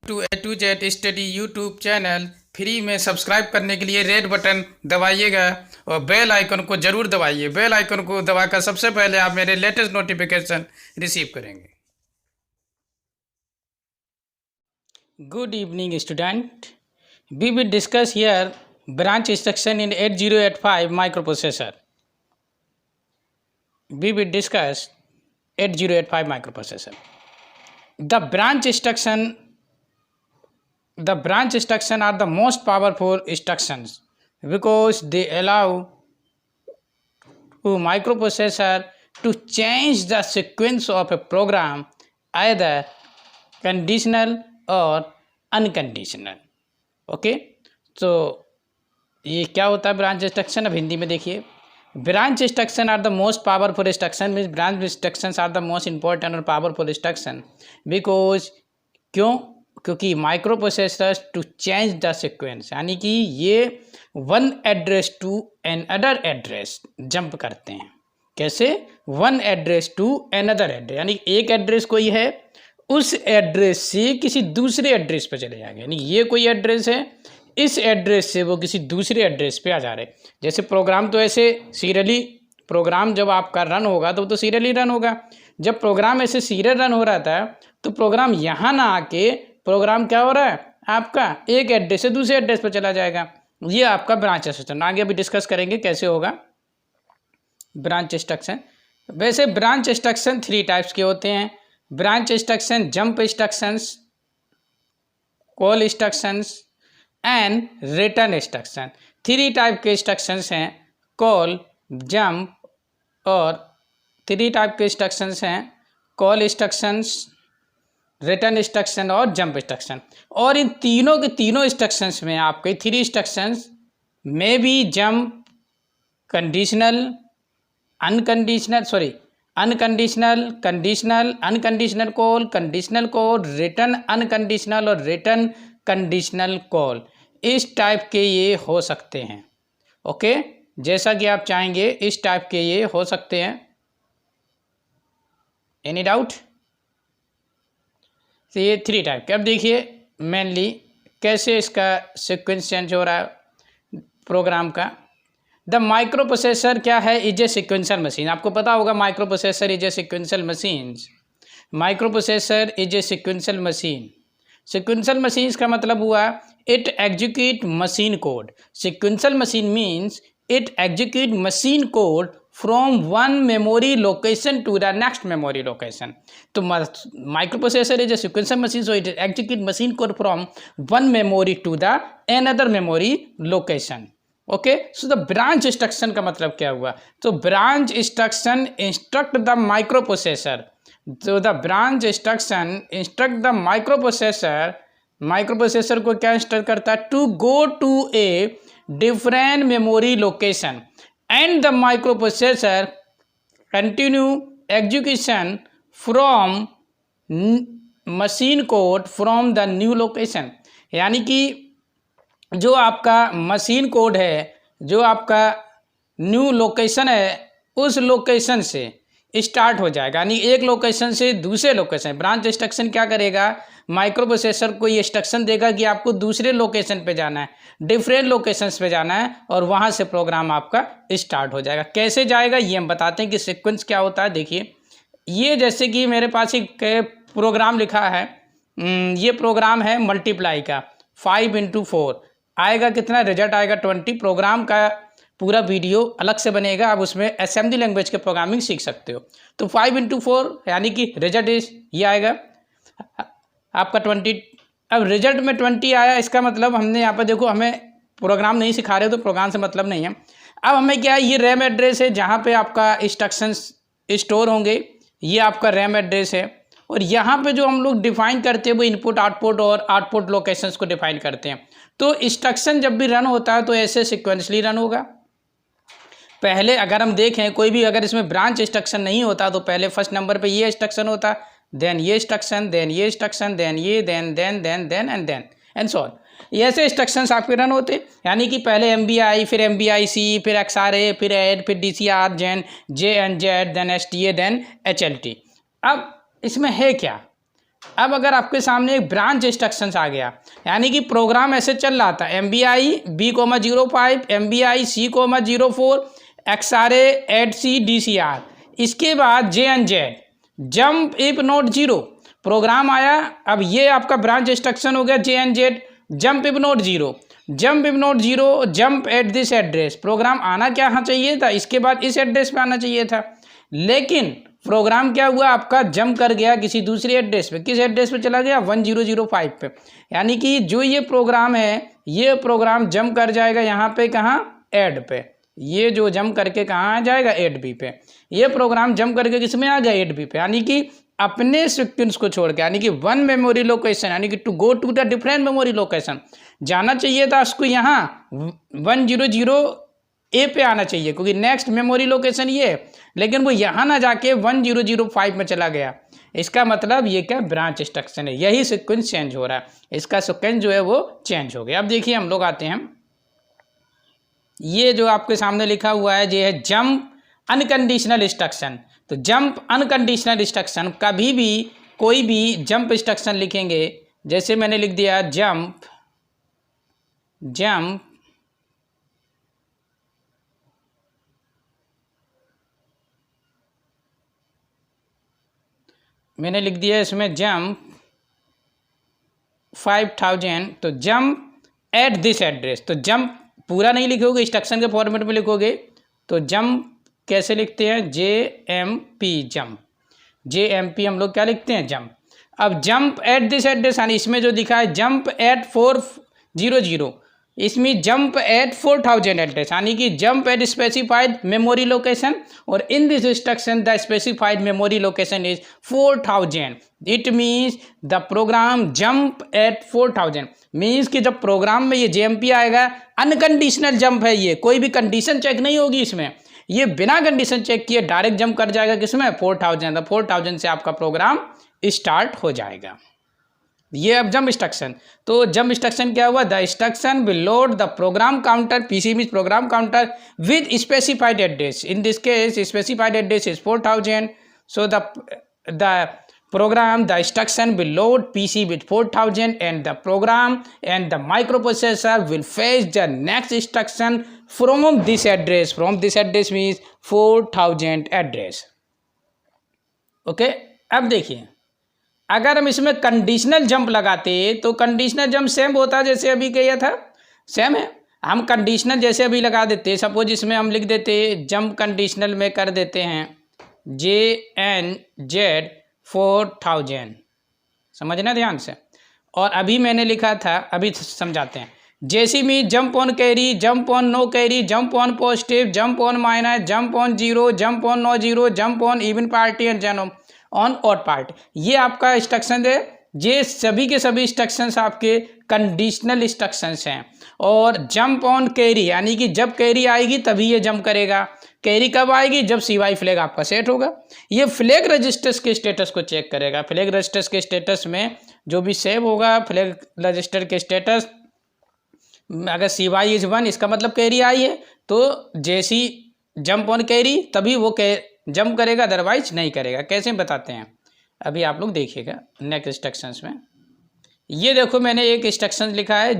To A to Z study YouTube channel free में subscribe करने के लिए रेड बटन दबाइएगा और बेल आइकन को ज़रूर दबाइए। बेल आइकन को दबाकर सबसे पहले आप मेरे लेटेस्ट नोटिफिकेशन रिसीव करेंगे। Good evening student, we will discuss here branch instruction in 8085 microprocessor. We will discuss 8085 microprocessor. The branch instruction are the most powerful instructions because they allow to microprocessor to change the sequence of a program either conditional or unconditional. Okay, so ये क्या होता है branch instruction? अब हिंदी में देखिए, branch instruction are the most powerful instruction means branch instructions are the most important और powerful instruction because क्योंकि microprocessors to change the sequence, यानी कि ये one address to another address jump करते हैं। कैसे? One address to another address, यानी एक एड्रेस कोई है, उस एड्रेस से किसी दूसरे एड्रेस पर चले जाएंगे। यानी ये कोई एड्रेस है, इस एड्रेस से वो किसी दूसरे एड्रेस पे आ जा रहे। जैसे प्रोग्राम तो ऐसे सीरियली, प्रोग्राम जब आपका रन होगा तो सीरियली रन होगा। जब प्रोग्राम ऐसे सीरियल रन हो रहा था तो प्रोग्राम यहाँ ना आके प्रोग्राम क्या हो रहा है, आपका एक एड्रेस से दूसरे एड्रेस पर चला जाएगा। ये आपका ब्रांच इंस्ट्रक्शन। आगे अभी डिस्कस करेंगे कैसे होगा ब्रांच इंस्ट्रक्शन। वैसे ब्रांच इंस्ट्रक्शन 3 टाइप्स के होते हैं। Branch instruction, jump instructions, call instructions and return instruction. 3 type के इंस्ट्रक्शंस हैं, कॉल, जंप और 3 टाइप के इंस्ट्रक्शंस हैं, कॉल इंस्ट्रक्शंस, रिटर्न इंस्ट्रक्शन और जंप इंस्ट्रक्शन। और इन तीनों के तीनों इंस्ट्रक्शंस में आपके 3 इंस्ट्रक्शंस में भी jump, conditional, unconditional, conditional, unconditional call, conditional call, return unconditional और रिटर्न कंडीशनल कॉल, इस टाइप के ये हो सकते हैं। ओके, जैसा कि आप चाहेंगे इस टाइप के ये हो सकते हैं। Any doubt? तो ये 3 टाइप के। अब देखिए मेनली कैसे इसका सीक्वेंस चेंज हो रहा है प्रोग्राम का। द माइक्रो प्रोसेसर क्या है? Is a sequential machine. आपको पता होगा microprocessor is a sequential machine. Microprocessor is a sequential machine. Sequential machines का मतलब हुआ it execute machine code. Sequential machine means it execute machine code from one memory location to the next memory location. तो microprocessor is a sequential machine, so it execute machine code from one memory to the another memory location. Okay, so the branch instruction का मतलब क्या हुआ? तो branch instruction instruct the microprocessor. तो the branch instruction instruct the microprocessor को क्या instruct करता है? To go to a different memory location and the microprocessor continue execution from machine code from the new location. यानी कि जो आपका machine code है, जो आपका न्यू लोकेशन है, उस लोकेशन से स्टार्ट हो जाएगा। यानी एक लोकेशन से दूसरे लोकेशन। ब्रांच इंस्ट्रक्शन क्या करेगा? माइक्रो प्रोसेसर को ये इंस्ट्रक्शन देगा कि आपको दूसरे लोकेशन पे जाना है, डिफरेंट लोकेशंस पे जाना है, और वहाँ से प्रोग्राम आपका स्टार्ट हो जाएगा। कैसे जाएगा ये हम बताते हैं कि सीक्वेंस क्या होता है। देखिए, ये जैसे कि मेरे पास एक प्रोग्राम लिखा है, ये प्रोग्राम है मल्टीप्लाई का। 5 × 4 आएगा कितना? रिजल्ट आएगा 20। प्रोग्राम का पूरा वीडियो अलग से बनेगा, आप उसमें असेंबली लैंग्वेज के प्रोग्रामिंग सीख सकते हो। तो 5 × 4 यानी कि रिजल्ट ये आएगा आपका 20। अब रिजल्ट में 20 आया, इसका मतलब हमने यहाँ पर देखो, हमें प्रोग्राम नहीं सिखा रहे तो प्रोग्राम से मतलब नहीं है। अब हमें क्या है, ये रैम एड्रेस है जहाँ पे आपका इंस्ट्रक्शंस स्टोर होंगे। ये आपका रैम एड्रेस है, और यहाँ पे जो हम लोग डिफाइन करते हैं वो इनपुट आउटपुट और आउटपुट लोकेशंस को डिफाइन करते हैं। तो इंस्ट्रक्शन जब भी रन होता है तो ऐसे सिक्वेंसली रन होगा। पहले अगर हम देखें कोई भी, अगर इसमें ब्रांच इंस्ट्रक्शन नहीं होता तो पहले फर्स्ट नंबर पे ये इंस्ट्रक्शन होता, देन ये इंस्ट्रक्शन, देन ये इंस्ट्रक्शन, देन ये, देन एंड सो ऑन। ऐसे इंस्ट्रक्शंस आपके रन होते। यानी कि पहले MBI, फिर MBIC, फिर XRA, फिर ऐड, फिर DCR, JNZ, then STA, then HLT। अब इसमें है क्या? अब अगर आपके सामने एक ब्रांच इंस्ट्रक्शंस आ गया, यानी कि प्रोग्राम ऐसे चल रहा था MBI B,05 MBI C,04 XRA add C DCR, इसके बाद JNZ jump if not zero program आया। अब ये आपका ब्रांच इंस्ट्रक्शन हो गया JNZ jump if not zero, jump if not zero jump at this address. Program आना क्या यहाँ चाहिए था, इसके बाद इस एड्रेस पे आना चाहिए था, लेकिन प्रोग्राम क्या हुआ आपका जंप कर गया किसी दूसरी एड्रेस पे। किस एड्रेस पे चला गया 1005 पे, यानी कि जो ये प्रोग्राम है ये प्रोग्राम जंप कर जाएगा यहाँ पे, कहाँ ऐड पे। ये जो जंप करके कहाँ आ जाएगा 8B पे, ये प्रोग्राम जंप करके किस में आ गया 8B पे, यानी कि अपने सीक्वेंस को छोड़ के, यानी कि वन मेमोरी लोकेशन, यानी कि to go to the different memory location जाना चाहिए था उसको यहाँ 100A पे आना चाहिए क्योंकि नेक्स्ट मेमोरी लोकेशन ये है, लेकिन वो यहाँ ना जाके 1005 में चला गया। इसका मतलब ये क्या ब्रांच इंस्ट्रक्शन है, यही सीक्वेंस चेंज हो रहा है, इसका सीक्वेंस जो है वो चेंज हो गया। अब देखिए हम लोग आते हैं, ये जो आपके सामने लिखा हुआ है ये है जंप अनकंडीशनल इंस्ट्रक्शन। तो जंप अनकंडीशनल इंस्ट्रक्शन, कभी भी कोई भी जंप इंस्ट्रक्शन लिखेंगे, जैसे मैंने लिख दिया जंप मैंने लिख दिया इसमें जंप 5000, तो जंप एट दिस एड्रेस। तो जंप पूरा नहीं लिखोगे, इंस्ट्रक्शन के फॉर्मेट में लिखोगे, तो जंप कैसे लिखते हैं JMP जंप, JMP हम लोग क्या लिखते हैं जंप। अब जंप एट दिस एड्रेस, यानी इसमें जो दिखा है जंप एट 400, इसमें जंप एट 4000 एड्रेस, यानी कि jump at specified memory location, और in this instruction the specified memory location is 4000। It means the program jump at 4000, means कि जब प्रोग्राम में ये JMP आएगा अनकंडीशनल जंप है, ये कोई भी कंडीशन चेक नहीं होगी इसमें, ये बिना कंडीशन चेक किए डायरेक्ट जंप कर जाएगा किसमें 4000। 4000 से आपका प्रोग्राम स्टार्ट हो जाएगा। ये अब जंप इंस्ट्रक्शन, तो जंप इंस्ट्रक्शन क्या हुआ, the instruction will load the program counter, PC means program counter with specified address, in this case specified address is 4000, so the program the instruction will load PC with 4000 and the program and the microprocessor will fetch the next instruction from this address, from this address means 4000 address. Okay, अब देखिए अगर हम इसमें conditional jump लगाते तो conditional jump same होता जैसे अभी किया था, सेम है। हम कंडीशनल जैसे अभी लगा देते, सपोज इसमें हम लिख देते जंप कंडीशनल में कर देते हैं JNZ 4000, समझना ध्यान से। और अभी मैंने लिखा था, अभी समझाते हैं, जैसी में jump on carry, jump on no carry, jump on positive, jump on minus, jump on zero, jump on no zero, jump on even party and jump on odd party, ये आपका इंस्ट्रक्शन है। ये सभी के सभी इंस्ट्रक्शंस आपके conditional instructions हैं। और जंप ऑन कैरी, यानी कि जब कैरी आएगी तभी ये जंप करेगा। कैरी कब आएगी, जब CY फ्लैग आपका सेट होगा। ये फ्लैग रजिस्टर्स के स्टेटस को चेक करेगा। फ्लैग रजिस्टर्स के स्टेटस में जो भी सेव होगा, फ्लैग रजिस्टर के स्टेटस अगर CY इज 1 इसका मतलब कैरी आई है, तो जैसी जंप ऑन कैरी तभी वो जंप करेगा, अदरवाइज नहीं करेगा। कैसे बताते हैं अभी आप लोग देखिएगा नेक्स्ट इंस्ट्रक्शंस में। ये देखो मैंने एक इंस्ट्रक्शन लिखा है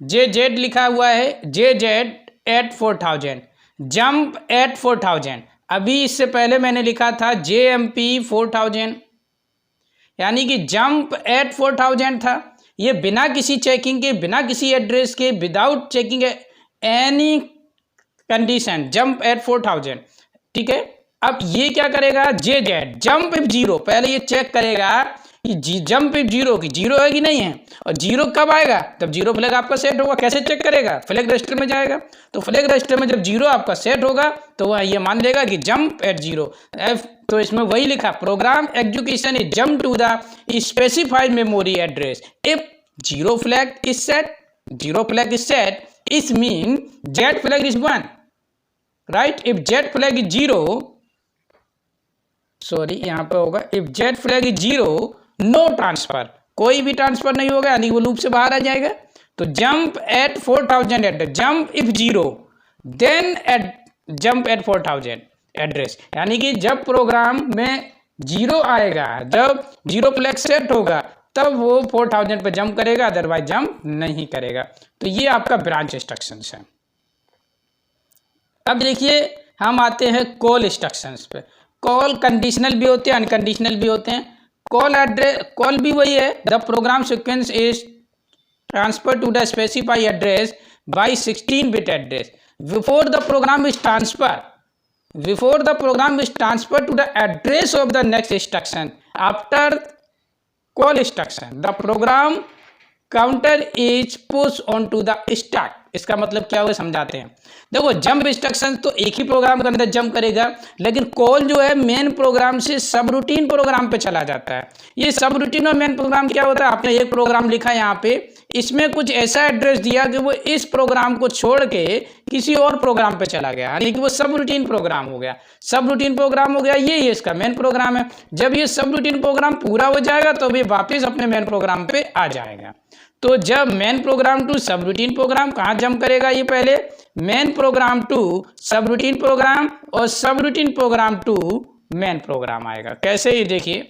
JZ लिखा हुआ है, JZ एट 4000, जंप एट 4000। अभी इससे पहले मैंने लिखा था JMP 4000, यानी कि जंप एट 4000 था। ये बिना किसी चेकिंग के, बिना किसी एड्रेस के, without checking any condition, jump at 4000, ठीक है। अब ये क्या करेगा, JZ जंप इफ जीरो, पहले ये चेक करेगा कि जंप इफ जीरो की जीरो है कि नहीं है, और जीरो कब आएगा, तब जीरो फ्लैग आपका सेट होगा। कैसे चेक करेगा, फ्लैग रजिस्टर में जाएगा, तो फ्लैग रजिस्टर में जब जीरो आपका सेट होगा तो वह ये मान लेगा कि जंप एट जीरो। तो इसमें वही लिखा, program execution is jump to the specified memory address if zero flag is set, zero flag is set, इस mean Z flag is 1, right. If Z flag is zero, sorry यहाँ पे होगा, if Z flag is zero no transfer, कोई भी transfer नहीं होगा, यानी वो लूप से बाहर आ जाएगा। तो jump at 4000 address, jump if zero then at jump at 4000 address, यानी कि जब प्रोग्राम में जीरो आएगा, जब जीरो फ्लैग सेट होगा तब वो 4000 पे जंप करेगा, अदरवाइज जंप नहीं करेगा। तो ये आपका ब्रांच इंस्ट्रक्शंस है। अब देखिए हम आते हैं कॉल इंस्ट्रक्शंस पे। कॉल कंडीशनल भी होते हैं, अनकंडीशनल भी होते हैं। कॉल एड्रेस, कॉल भी वही है, the program sequence is transfer to the specify address by 16 bit address before the program is transfer to the address of the next instruction after call instruction the program counter is pushed onto the stack। इसका मतलब क्या हुआ समझाते हैं। देखो jump instruction तो एक ही programme के अंदर जंप करेगा, लेकिन कॉल जो है मेन प्रोग्राम से सब रूटीन प्रोग्राम पे चला जाता है। ये सब रूटीन और मेन प्रोग्राम क्या होता है, आपने एक प्रोग्राम लिखा यहाँ पे, इसमें कुछ ऐसा एड्रेस दिया कि वो इस प्रोग्राम को छोड़ के किसी और प्रोग्राम पे चला गया, यानी कि वो सब रूटीन प्रोग्राम हो गया। सब रूटीन प्रोग्राम हो गया, ये इसका मेन प्रोग्राम है। जब ये सब रूटीन प्रोग्राम पूरा हो जाएगा तो ये वापस अपने मेन प्रोग्राम पे आ जाएगा। तो जब main program to subroutine program कहाँ जंप करेगा, ये पहले main program to subroutine program और subroutine program to main program आएगा। कैसे, ये देखिए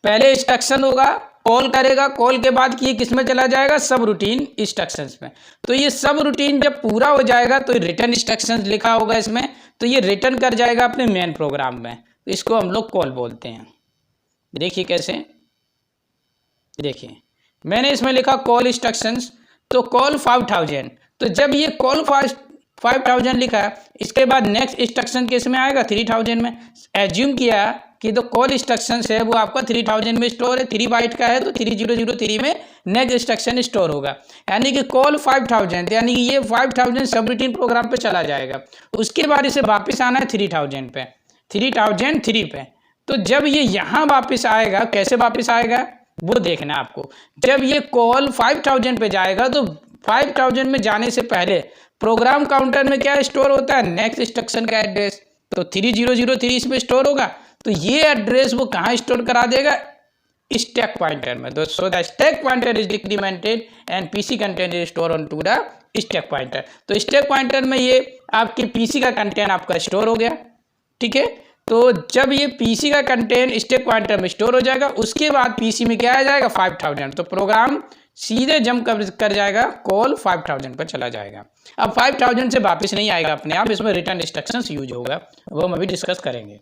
पहले इंस्ट्रक्शन होगा, कॉल करेगा, कॉल के बाद ये किस में चला जाएगा, सब रूटीन इंस्ट्रक्शंस में। तो ये सब रूटीन जब पूरा हो जाएगा तो रिटर्न इंस्ट्रक्शंस लिखा होगा इसमें, तो ये रिटर्न कर जाएगा अपने मेन प्रोग्राम में, तो इसको हम लोग कॉल बोलते हैं। देखिए कैसे, देखिए मैंने इसमें लिखा कॉल इंस्ट्रक्शंस, तो कॉल 5000, तो जब ये कॉल 5000 लिखा, इसके बाद नेक्स्ट इंस्ट्रक्शन किस में आएगा, 3000 में। एज्यूम किया कि तो कॉल इंस्ट्रक्शन है वो आपका 3000 में स्टोर है, 3 बाइट का है तो 3003 में नेक्स्ट इंस्ट्रक्शन स्टोर होगा, यानी कि कॉल 5000, यानी कि ये 5000 सब रूटीन प्रोग्राम पे चला जाएगा। उसके बाद इसे वापस आना है 3000 पे, 3003 पे। तो जब ये यहाँ वापस आएगा, कैसे वापस आएगा वो देखना आपको। जब ये कॉल 5000 पे जाएगा तो 5000 में जाने से पहले प्रोग्राम काउंटर में क्या स्टोर होता है, नेक्स्ट इंस्ट्रक्शन का एड्रेस, तो 3003 इसमें स्टोर होगा। तो ये एड्रेस वो कहाँ स्टोर करा देगा, स्टैक पॉइंटर में। तो so the stack pointer is decremented and PC content is store on to the stack pointer. तो स्टैक पॉइंटर में ये आपके पीसी का कंटेंट आपका स्टोर हो गया, ठीक है। तो जब ये पीसी का कंटेंट स्टैक पॉइंटर में स्टोर हो जाएगा, उसके बाद पीसी में क्या आ जाएगा, 5000। तो प्रोग्राम सीधे जंप कर जाएगा, कॉल 5000 पर चला जाएगा। अब 5000 से वापस नहीं आएगा अपने आप, इसमें रिटर्न इंस्ट्रक्शंस यूज होगा, वो हम अभी डिस्कस करेंगे।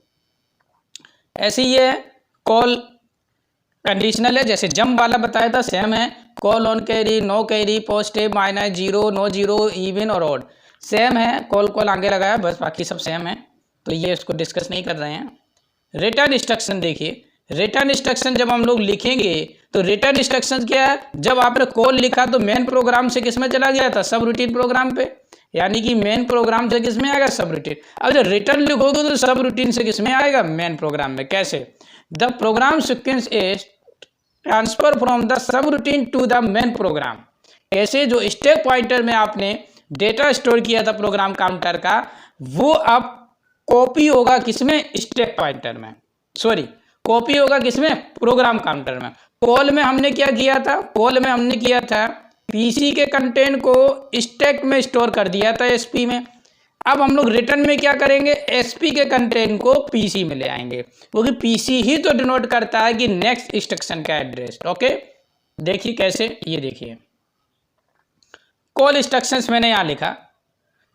ऐसे ही है कॉल कंडीशनल है, जैसे जंप वाला बताया था सेम है। Call on carry, no carry, positive, -0, no zero, even और ऑड सेम है। कॉल आगे लगाया, बस बाकी सब सेम है, तो ये इसको डिस्कस नहीं कर रहे हैं। रिटर्न इंस्ट्रक्शन देखिए, रिटर्न इंस्ट्रक्शन जब हम लोग लिखेंगे तो रिटर्न इंस्ट्रक्शन क्या है, जब आपने कॉल लिखा तो मेन प्रोग्राम से किस में चला गया था, सब रूटीन प्रोग्राम पे, यानी कि मेन प्रोग्राम से किस में आएगा, सब रूटीन। अब जब रिटर्न लिखोगे तो सब रूटीन से किस में आएगा, मेन प्रोग्राम में। कैसे, the program sequence is transfer from the subroutine to the main program. ऐसे जो स्टैक पॉइंटर में आपने डेटा स्टोर किया था प्रोग्राम काउंटर का, वो अब कॉपी होगा किसमें, स्टैक पॉइंटर में, सॉरी कॉपी होगा किसमें, प्रोग्राम काउंटर में। कॉल में हमने क्या किया था, कॉल में हमने किया था पीसी के कंटेंट को स्टैक में स्टोर कर दिया था एसपी में। अब हम लोग रिटर्न में क्या करेंगे, एसपी के कंटेंट को पीसी में ले आएंगे, क्योंकि पीसी ही तो डिनोट करता है कि नेक्स्ट इंस्ट्रक्शन का एड्रेस। ओके, देखिए कैसे, ये देखिए कॉल इंस्ट्रक्शंस मैंने यहाँ लिखा,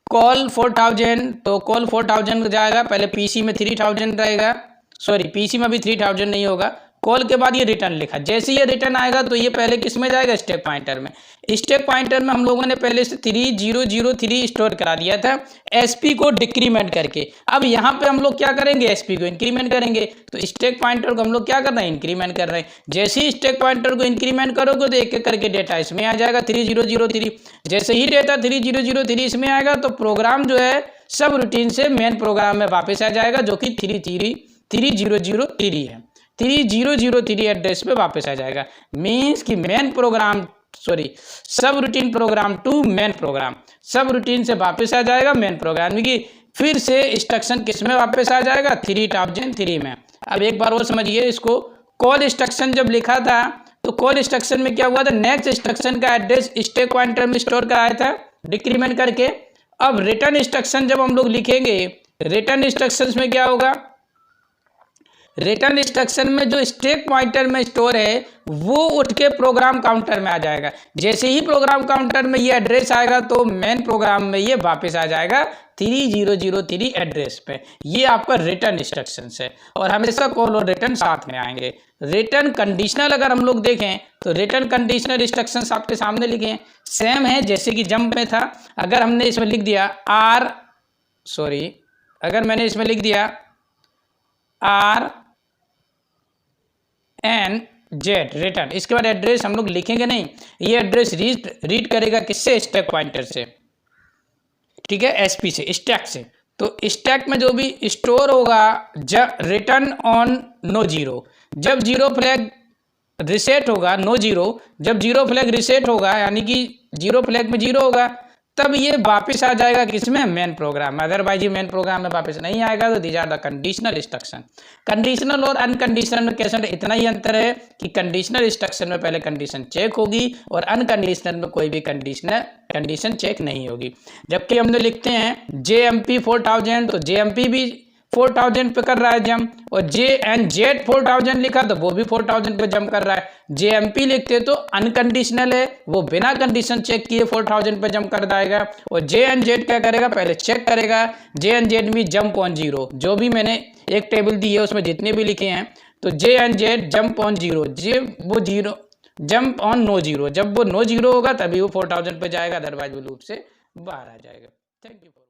कॉल 4000, तो कॉल 4000 जाएगा, पहले पीसी में 3000 रहेगा, सॉरी पीसी में भी 3000 नहीं होगा। कॉल के बाद ये रिटर्न लिखा, जैसे ये रिटर्न आएगा तो ये पहले किस में जाएगा, स्टैक पॉइंटर में। स्टैक पॉइंटर में हम लोगों ने पहले से 3003 स्टोर करा दिया था एसपी को डिक्रीमेंट करके। अब यहाँ पे हम लोग क्या करेंगे, एसपी को इंक्रीमेंट करेंगे। तो स्टैक पॉइंटर को हम लोग क्या कर रहे हैं, इंक्रीमेंट कर रहे हैं। जैसे ही स्टैक पॉइंटर को इंक्रीमेंट करोगे तो एक एक करके डेटा इसमें आ जाएगा 3003। जैसे ही डेटा 3003 इसमें आएगा तो प्रोग्राम जो है सब रूटीन से मेन प्रोग्राम में वापस आ जाएगा, जो कि 3003 है। 3003 एड्रेस पे वापस आ जाएगा। मीन्स कि main program, sorry subroutine program to main program, subroutine से वापस आ जाएगा मेन प्रोग्राम की। फिर से इंस्ट्रक्शन किस में वापस आ जाएगा, 3003 में। अब एक बार और समझिए इसको, कॉल इंस्ट्रक्शन जब लिखा था तो कॉल इंस्ट्रक्शन में क्या हुआ था, नेक्स्ट इंस्ट्रक्शन का एड्रेस स्टैक पॉइंटर में स्टोर कराया था डिक्रीमेंट करके। अब रिटर्न इंस्ट्रक्शन जब हम लोग लिखेंगे, रिटर्न इंस्ट्रक्शंस में क्या होगा, रिटर्न इंस्ट्रक्शन में जो स्टैक पॉइंटर में स्टोर है वो उठ के प्रोग्राम काउंटर में आ जाएगा। जैसे ही प्रोग्राम काउंटर में ये एड्रेस आएगा तो मेन प्रोग्राम में ये वापस आ जाएगा 3003 एड्रेस पे। ये आपका रिटर्न इंस्ट्रक्शन है और हमेशा कॉल और रिटर्न साथ में आएंगे। रिटर्न कंडीशनल अगर हम लोग देखें तो रिटर्न कंडीशनल इंस्ट्रक्शंस आपके सामने लिखे हैं, सेम है जैसे कि जंप में था। अगर हमने इसमें लिख दिया अगर मैंने इसमें लिख दिया RNZ रिटर्न, इसके बाद एड्रेस हम लोग लिखेंगे नहीं, ये एड्रेस रीड करेगा किससे, स्टैक पॉइंटर से, ठीक है, एसपी से, स्टैक से। तो स्टैक में जो भी स्टोर होगा जब रिटर्न ऑन नो जीरो, जब जीरो फ्लैग रिसेट होगा, नो जीरो, जब जीरो फ्लैग रिसेट होगा यानी कि जीरो फ्लैग में जीरो होगा तब ये वापस आ जाएगा किसमें, मेन प्रोग्राम में। अदरवाइज ये मेन प्रोग्राम में वापस नहीं आएगा। तो these are the conditional instruction. Conditional और अनकंडीशनल में कैसे इतना ही अंतर है कि कंडीशनल इंस्ट्रक्शन में पहले कंडीशन चेक होगी और अनकंडीशनल में कोई भी कंडीशन चेक नहीं होगी। जबकि हमने लिखते हैं JMP 4000 तो JMP भी 4000 पे कर रहा है जंप, और JNZ 4000 लिखा तो वो भी 4000 पे जंप कर रहा है। JMP लिखते तो अनकंडीशनल है, वो बिना कंडीशन चेक किए 4000 पे जंप कर जाएगा। और JNZ क्या करेगा, पहले चेक करेगा। JNZ भी जंप ऑन जीरो, जो भी मैंने एक टेबल दी है उसमें जितने भी लिखे हैं तो JNZ जंप ऑन जीरो, वो zero jump on no zero, जब वो नो जीरो होगा तभी वो 4000 पे जाएगा, अदरवाइज वो लूप से बाहर आ जाएगा। Thank you.